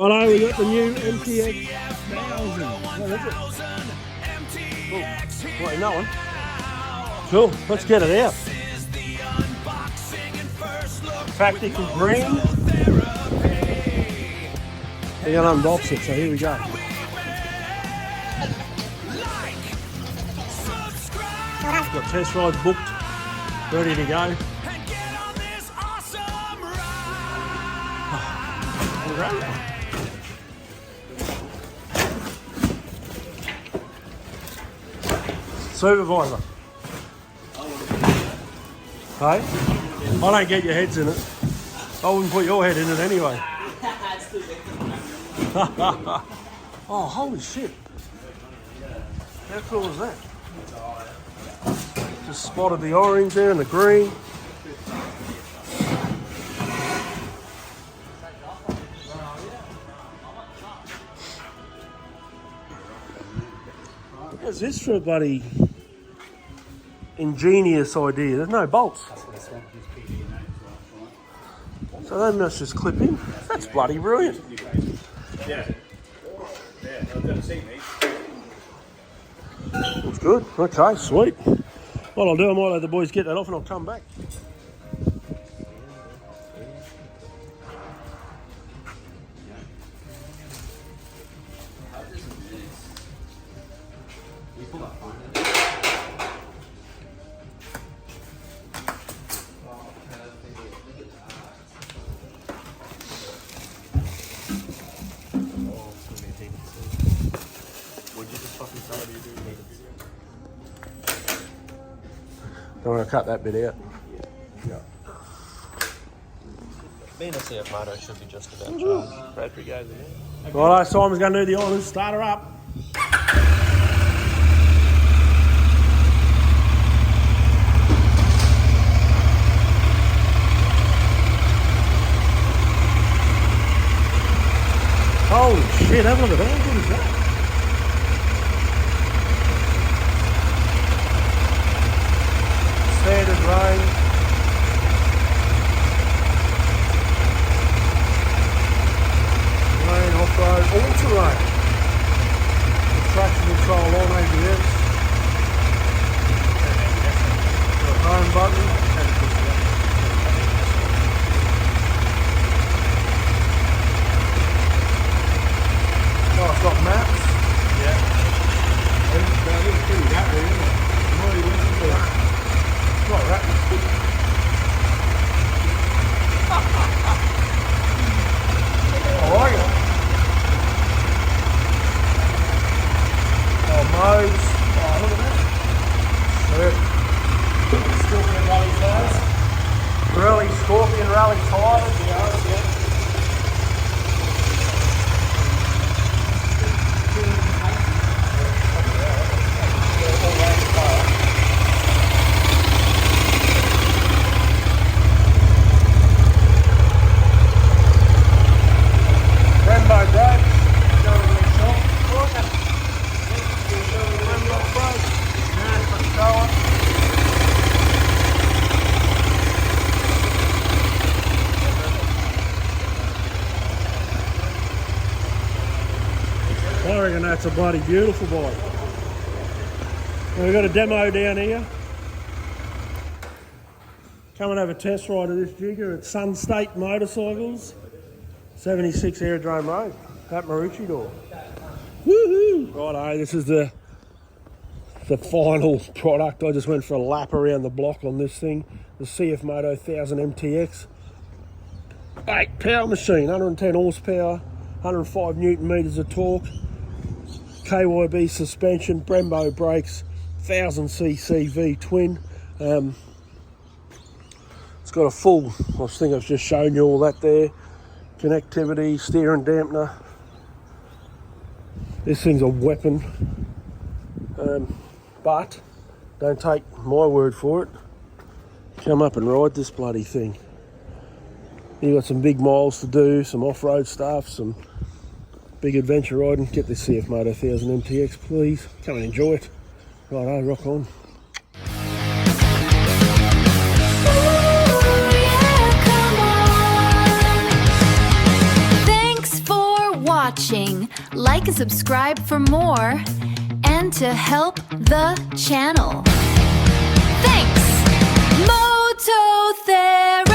Righto, we got the new MT-X1000. What is it? Oh, wait, no one. Cool, let's get it out. Practical green. We're going to unbox it, so here we go. Got test rides booked, ready to go. Supervisor. Hey? I don't get your heads in it. I wouldn't put your head in it anyway. Oh, holy shit. How cool is that? Just spotted the orange there and the green. What's this for a bloody ingenious idea? There's no bolts. So they must just clip in. That's bloody brilliant. Yeah. Looks good. Okay, sweet. What I'll do, I might let the boys get that off and I'll come back. Don't want to cut that bit out. Yeah. Being a CFMOTO should be just about charged. Battery goes again. Okay. Righto, Simon's going to do the island. Start her up. Holy shit, have a look at that. How good is that? Standard range. Rain, off-road, all terrain. The traction control on ABS. The home button. Oh, it's got maps. Yeah. It's pretty rapid, isn't it? Not rapid. I like it. Oh, modes. Oh, look at that. Scorpion rally tyres. Really, Scorpion rally tyres. Yeah. I reckon that's a bloody beautiful bike. Now we've got a demo down here. Come and have a test ride of this jigger at Sun State Motorcycles, 76 Aerodrome Road, at Maroochydore. Woohoo! Righto, this is the final product. I just went for a lap around the block on this thing, the CFMOTO 1000 MT-X. 8 power machine, 110 horsepower, 105 Newton meters of torque. KYB suspension, Brembo brakes, 1000cc V twin. It's got a full, I think I've just shown you all that there. Connectivity, steering dampener. This thing's a weapon. But don't take my word for it. Come up and ride this bloody thing. You've got some big miles to do, some off-road stuff, some big adventure riding. Get this CFMOTO 1000 MT-X, please. Come and enjoy it. Righto, rock on. Thanks for watching. Like and subscribe for more and to help the channel. Thanks! Moto Therapy.